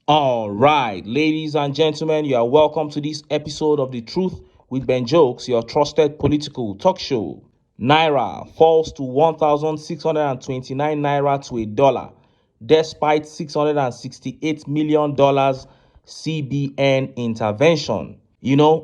All right, ladies and gentlemen, you are welcome to this episode of The Truth with Ben Jokes, your trusted political talk show. Naira falls to 1,629 naira to a dollar, despite $668 million CBN intervention.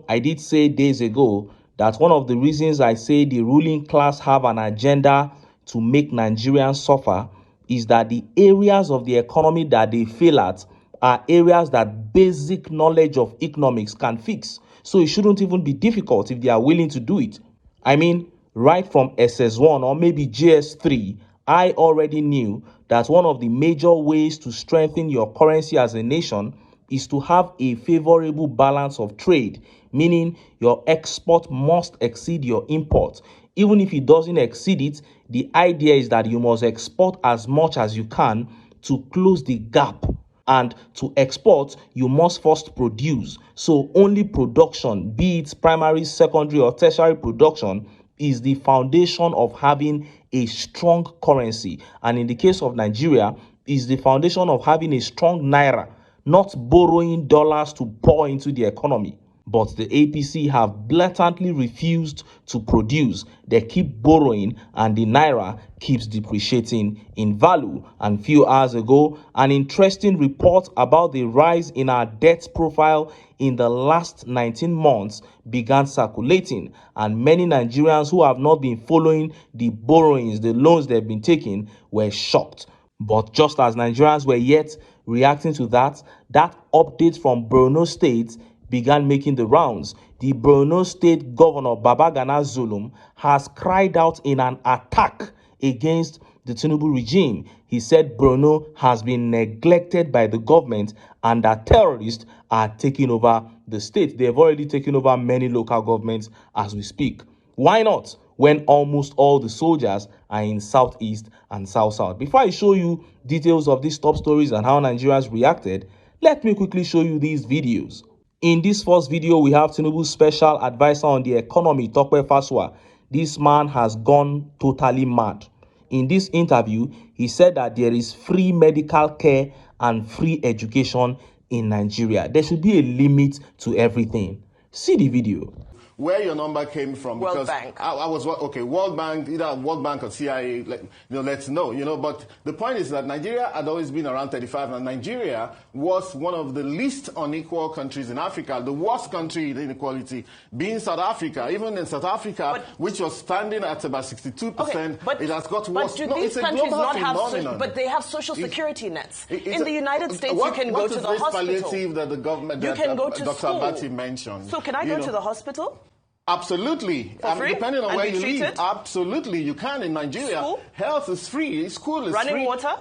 I did say days ago that one of the reasons I say the ruling class have an agenda to make Nigerians suffer is that the areas of the economy that they fail at are areas that basic knowledge of economics can fix. So it shouldn't even be difficult if they are willing to do it. I mean, right from SS1 or maybe GS3, I already knew that one of the major ways to strengthen your currency as a nation is to have a favorable balance of trade, meaning your export must exceed your import. Even if it doesn't exceed it, the idea is that you must export as much as you can to close the gap. And to export, you must first produce. So only production, be it primary, secondary, or tertiary production, is the foundation of having a strong currency. And in the case of Nigeria, is the foundation of having a strong naira, not borrowing dollars to pour into the economy. But the APC have blatantly refused to produce. They keep borrowing and the naira keeps depreciating in value. And a few hours ago, an interesting report about the rise in our debt profile in the last 19 months began circulating. And many Nigerians who have not been following the borrowings, the loans they've been taking, were shocked. But just as Nigerians were yet reacting to that update from Borno State began making the rounds. The Borno State Governor Babagana ZULUM has cried out in an attack against the TINUBU regime. He said Borno has been neglected by the government and that terrorists are taking over the state. They have already taken over many local governments as we speak. Why not, when almost all the soldiers are in Southeast and South-South? Before I show you details of these top stories and how Nigerians reacted, let me quickly show you these videos. In this first video, we have Tinubu's special advisor on the economy, Tope Fasua. This man has gone totally mad. In this interview, he said that there is free medical care and free education in Nigeria. There should be a limit to everything. See the video. Where your number came from? World because Bank. I was okay. World Bank, either World Bank or CIA. Let's know. But the point is that Nigeria had always been around 35, and Nigeria was one of the least unequal countries in Africa. The worst country in inequality being South Africa. Even in South Africa, which was standing at about 62%, it has got worse. But do these countries not have? But they have social security nets. In the United States, you can go to the hospital. Palliative that the government, you can go to Dr. school. Abati mentioned. So can I go to the hospital? Absolutely. For free? Depending on and where you treated? live, absolutely. You can in Nigeria. School? Health is free. School is Running free. water?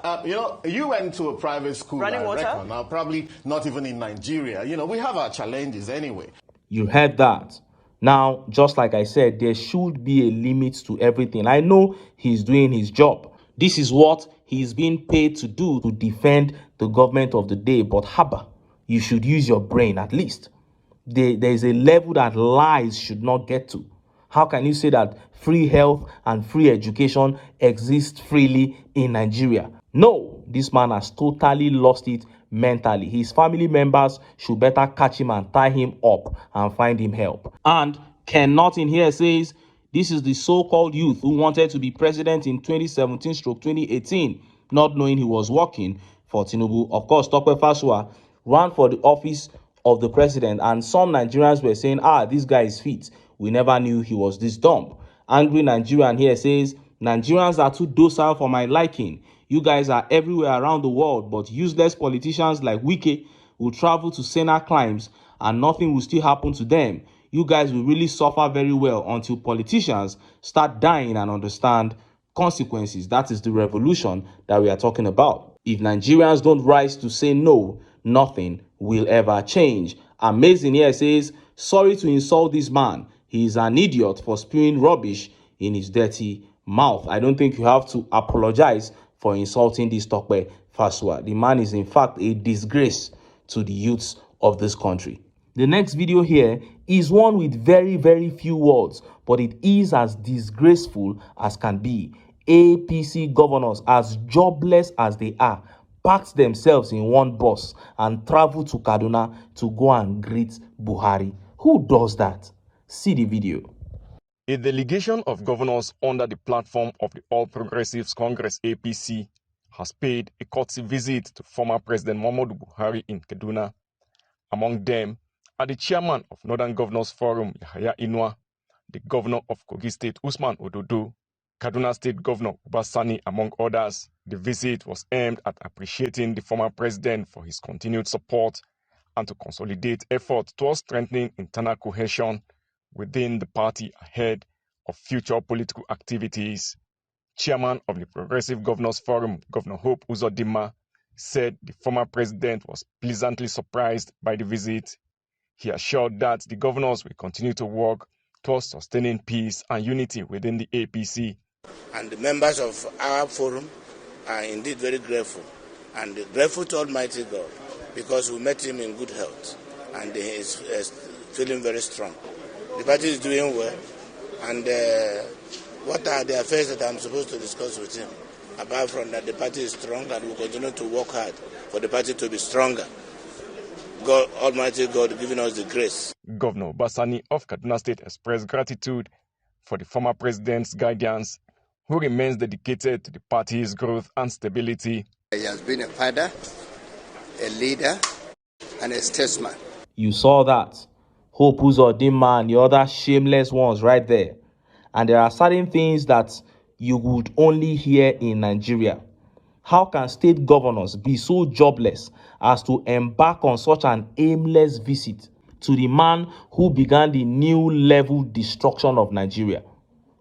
You went to a private school. Running water? Reckon. Now, probably not even in Nigeria. We have our challenges anyway. You heard that. Now, just like I said, there should be a limit to everything. I know he's doing his job. This is what he's being paid to do, to defend the government of the day. But haba, you should use your brain at least. There is a level that lies should not get to. How can you say that free health and free education exist freely in Nigeria? No, this man has totally lost it mentally. His family members should better catch him and tie him up and find him help. And Ken Norton here says, this is the so-called youth who wanted to be president in 2017-2018, not knowing he was working for Tinubu. Of course, Tope Fasua ran for the office of the president, and some Nigerians were saying, this guy is fit. We never knew he was this dumb. Angry Nigerian here says, Nigerians are too docile for my liking. You guys are everywhere around the world, but useless politicians like Wike will travel to Senate climbs and nothing will still happen to them. You guys will really suffer very well until politicians start dying and understand consequences. That is the revolution that we are talking about. If Nigerians don't rise to say no, nothing will ever change. Amazing here says, sorry to insult this man. He is an idiot for spewing rubbish in his dirty mouth. I don't think you have to apologize for insulting this Tope Fasua. The man is in fact a disgrace to the youths of this country. The next video here is one with very, very few words, but it is as disgraceful as can be. APC governors, as jobless as they are, packed themselves in one bus and traveled to Kaduna to go and greet Buhari. Who does that? See the video. A delegation of governors under the platform of the All Progressives Congress APC has paid a courtesy visit to former President Muhammadu Buhari in Kaduna. Among them are the chairman of Northern Governors Forum, Yahaya Inuwa, the governor of Kogi State, Usman Ododo, Kaduna State Governor Uba Sani, among others. The visit was aimed at appreciating the former president for his continued support and to consolidate efforts towards strengthening internal cohesion within the party ahead of future political activities. Chairman of the Progressive Governors Forum, Governor Hope Uzodinma, said the former president was pleasantly surprised by the visit. He assured that the governors will continue to work towards sustaining peace and unity within the APC. And the members of our forum are indeed very grateful, and grateful to Almighty God, because we met him in good health and he is feeling very strong. The party is doing well, and what are the affairs that I'm supposed to discuss with him? Apart from that, the party is strong and we continue to work hard for the party to be stronger. God, Almighty God, giving us the grace. Governor Basani of Kaduna State expressed gratitude for the former president's guidance, who remains dedicated to the party's growth and stability. He has been a father, a leader, and a statesman. You saw that. Hope Uzodinma and the other shameless ones right there. And there are certain things that you would only hear in Nigeria. How can state governors be so jobless as to embark on such an aimless visit to the man who began the new level destruction of Nigeria?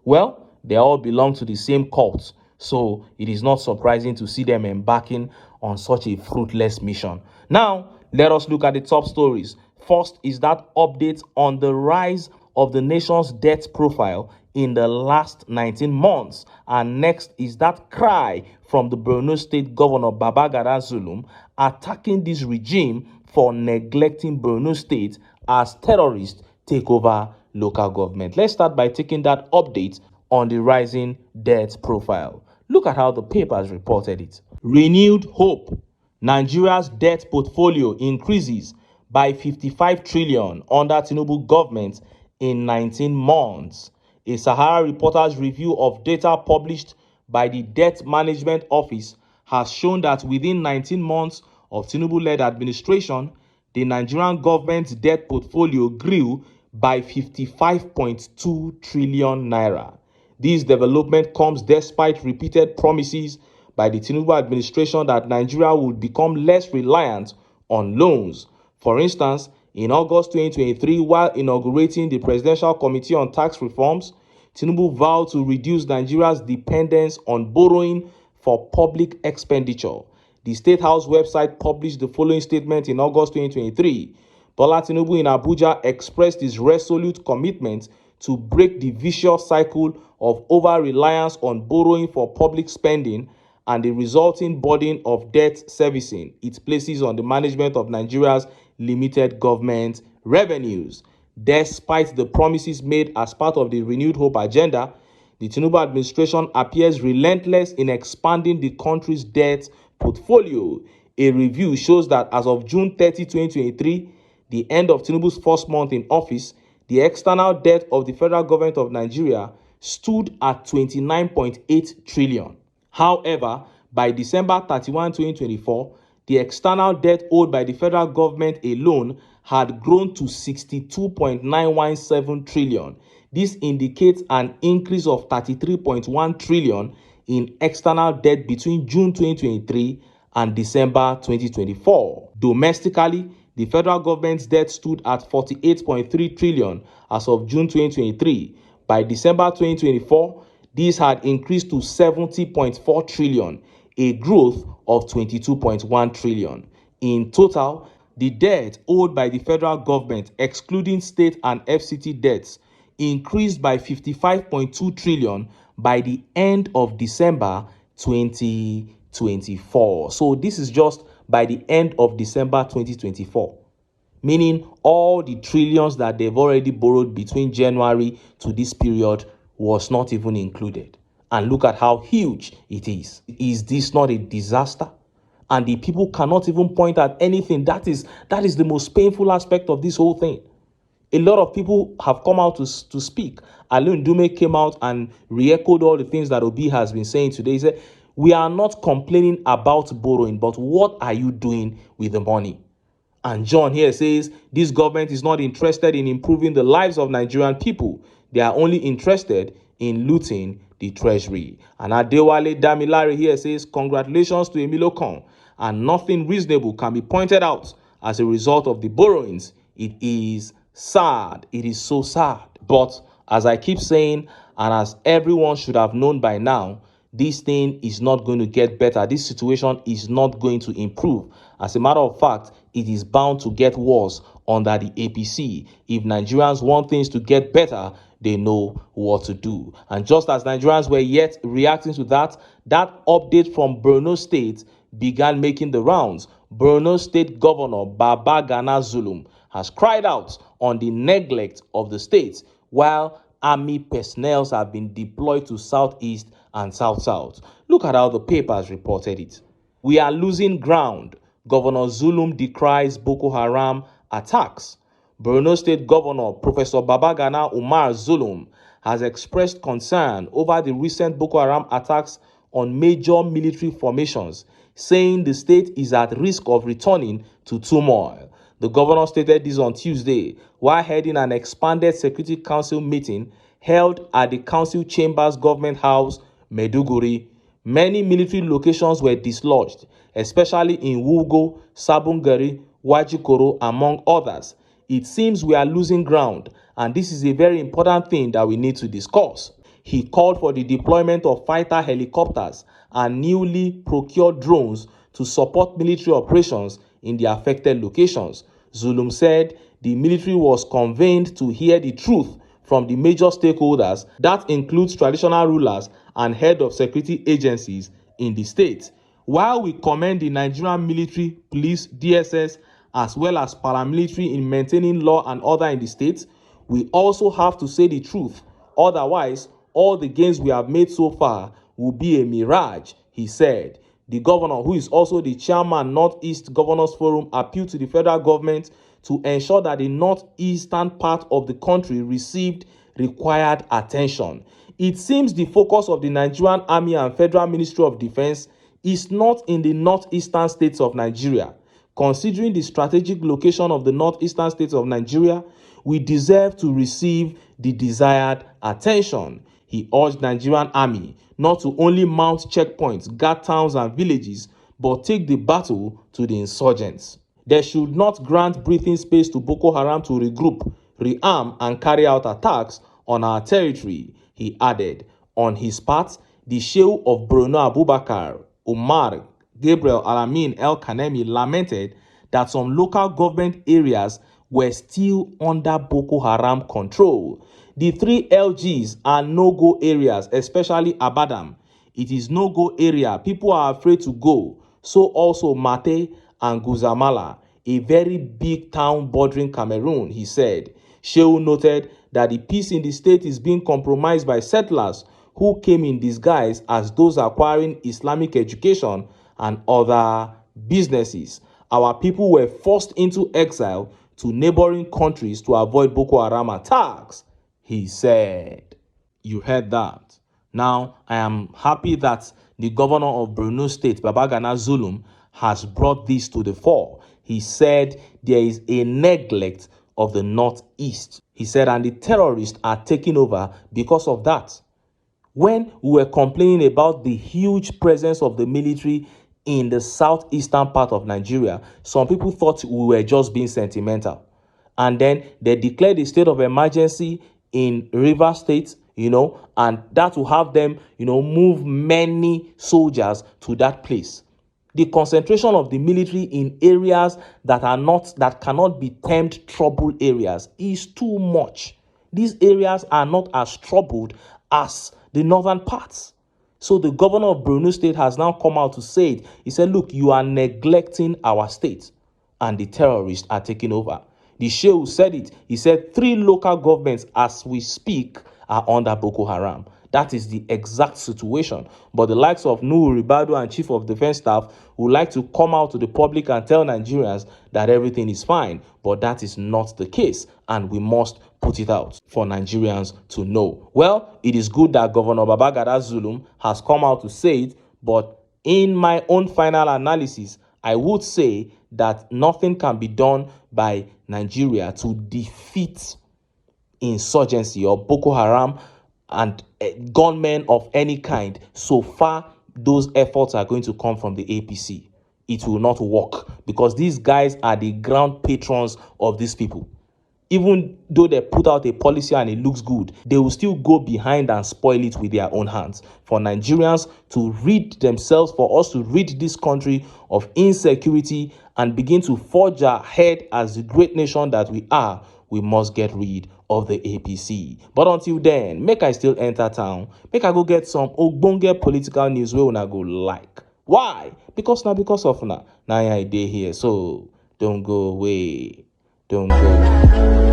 Well, they all belong to the same cult, so it is not surprising to see them embarking on such a fruitless mission. Now, let us look at the top stories. First is that update on the rise of the nation's debt profile in the last 19 months. And next is that cry from the Borno State Governor Babagana ZULUM attacking this regime for neglecting Borno State as terrorists take over local government. Let's start by taking that update on the rising debt profile. Look at how the papers reported it. Renewed hope. Nigeria's debt portfolio increases by 55 trillion under TINUBU government in 19 months. A Sahara Reporters review of data published by the Debt Management Office has shown that within 19 months of TINUBU-led administration, the Nigerian government's debt portfolio grew by 55.2 trillion naira. This development comes despite repeated promises by the TINUBU administration that Nigeria would become less reliant on loans. For instance, in August 2023, while inaugurating the Presidential Committee on Tax Reforms, TINUBU vowed to reduce Nigeria's dependence on borrowing for public expenditure. The State House website published the following statement in August 2023. Bola Tinubu in Abuja expressed his resolute commitment to break the vicious cycle of over-reliance on borrowing for public spending and the resulting burden of debt servicing it places on the management of Nigeria's limited government revenues. Despite the promises made as part of the Renewed Hope agenda, the Tinubu administration appears relentless in expanding the country's debt portfolio. A review shows that as of June 30, 2023, the end of Tinubu's first month in office, the external debt of the federal government of Nigeria stood at 29.8 trillion. However, by December 31, 2024, the external debt owed by the federal government alone had grown to 62.917 trillion. This indicates an increase of 33.1 trillion in external debt between June 2023 and December 2024. Domestically, the federal government's debt stood at 48.3 trillion as of June 2023. By December 2024, this had increased to 70.4 trillion, a growth of 22.1 trillion. In total, the debt owed by the federal government, excluding state and FCT debts, increased by 55.2 trillion by the end of December 2024. So this is just by the end of December 2024, meaning all the trillions that they've already borrowed between January to this period was not even included. And look at how huge it is. Is this not a disaster? and the people cannot even point at anything. That is the most painful aspect of this whole thing. A lot of people have come out to speak. Alun Dume came out and re-echoed all the things that Obi has been saying today. He said, we are not complaining about borrowing, but what are you doing with the money? And John here says, this government is not interested in improving the lives of Nigerian people. They are only interested in looting the treasury. And Adewale Damilare here says, congratulations to Emilio Khan. And nothing reasonable can be pointed out as a result of the borrowings. It is sad. It is so sad. But as I keep saying, and as everyone should have known by now, this thing is not going to get better. This situation is not going to improve. As a matter of fact, it is bound to get worse under the APC. If Nigerians want things to get better, they know what to do. And just as Nigerians were yet reacting to that update from Borno State began making the rounds. Borno State Governor Babagana Zulum has cried out on the neglect of the state, while army personnel have been deployed to southeast and south-south. Look at how the papers reported it. We are losing ground. Governor Zulum decries Boko Haram attacks. Borno State Governor Professor Babagana Umar Zulum has expressed concern over the recent Boko Haram attacks on major military formations, saying the state is at risk of returning to turmoil. The governor stated this on Tuesday while heading an expanded Security Council meeting held at the Council Chambers Government House, Maiduguri. Many military locations were dislodged, especially in Wugo, Sabungari, Wajikoro, among others. It seems we are losing ground, and this is a very important thing that we need to discuss. He called for the deployment of fighter helicopters and newly procured drones to support military operations in the affected locations. Zulum said the military was convened to hear the truth from the major stakeholders, that includes traditional rulers and head of security agencies in the state. While we commend the Nigerian military, police, DSS, as well as paramilitary in maintaining law and order in the state, we also have to say the truth. Otherwise, all the gains we have made so far will be a mirage, he said. The governor, who is also the chairman Northeast Governors Forum, appealed to the federal government to ensure that the northeastern part of the country received required attention. It seems the focus of the Nigerian Army and Federal Ministry of Defense is not in the northeastern states of Nigeria. Considering the strategic location of the northeastern states of Nigeria, we deserve to receive the desired attention. He urged Nigerian Army not to only mount checkpoints, guard towns and villages, but take the battle to the insurgents. They should not grant breathing space to Boko Haram to regroup, rearm, and carry out attacks on our territory, he added. On his part, the Sheikh of Borno Abubakar, Umar Gabriel Alamin El Kanemi, lamented that some local government areas were still under Boko Haram control. The 3 LGs are no-go areas, especially Abadam. It is no-go area. People are afraid to go. So also Mate and Guzamala, a very big town bordering Cameroon, he said. Shehu noted that the peace in the state is being compromised by settlers who came in disguise as those acquiring Islamic education and other businesses. Our people were forced into exile to neighboring countries to avoid Boko Haram attacks, he said. You heard that. Now, I am happy that the governor of Borno State, Babagana Zulum, has brought this to the fore. He said there is a neglect of the Northeast. He said, and the terrorists are taking over because of that. When we were complaining about the huge presence of the military in the southeastern part of Nigeria, some people thought we were just being sentimental. And then they declared a state of emergency in Rivers State, and that will have them, move many soldiers to that place. The concentration of the military in areas that cannot be termed trouble areas is too much. These areas are not as troubled as the northern parts. So the governor of Borno State has now come out to say it. He said, look, you are neglecting our state and the terrorists are taking over. The Shehu said it. He said 3 local governments as we speak are under Boko Haram. That is the exact situation. But the likes of Nuhu Ribadu and Chief of Defense Staff would like to come out to the public and tell Nigerians that everything is fine. But that is not the case, and we must put it out for Nigerians to know. Well, it is good that Governor Babagada Zulum has come out to say it, but in my own final analysis, I would say that nothing can be done by Nigeria to defeat insurgency or Boko Haram and gunmen of any kind. So far, those efforts are going to come from the APC. It will not work because these guys are the ground patrons of these people. Even though they put out a policy and it looks good, they will still go behind and spoil it with their own hands. For Nigerians to rid themselves, for us to rid this country of insecurity and begin to forge ahead as the great nation that we are, we must get rid of the APC. But until then, make I still enter town. Make I go get some ogbonge political news where una go like. Why? Because now because of now I dey here. So don't go away. Don't go.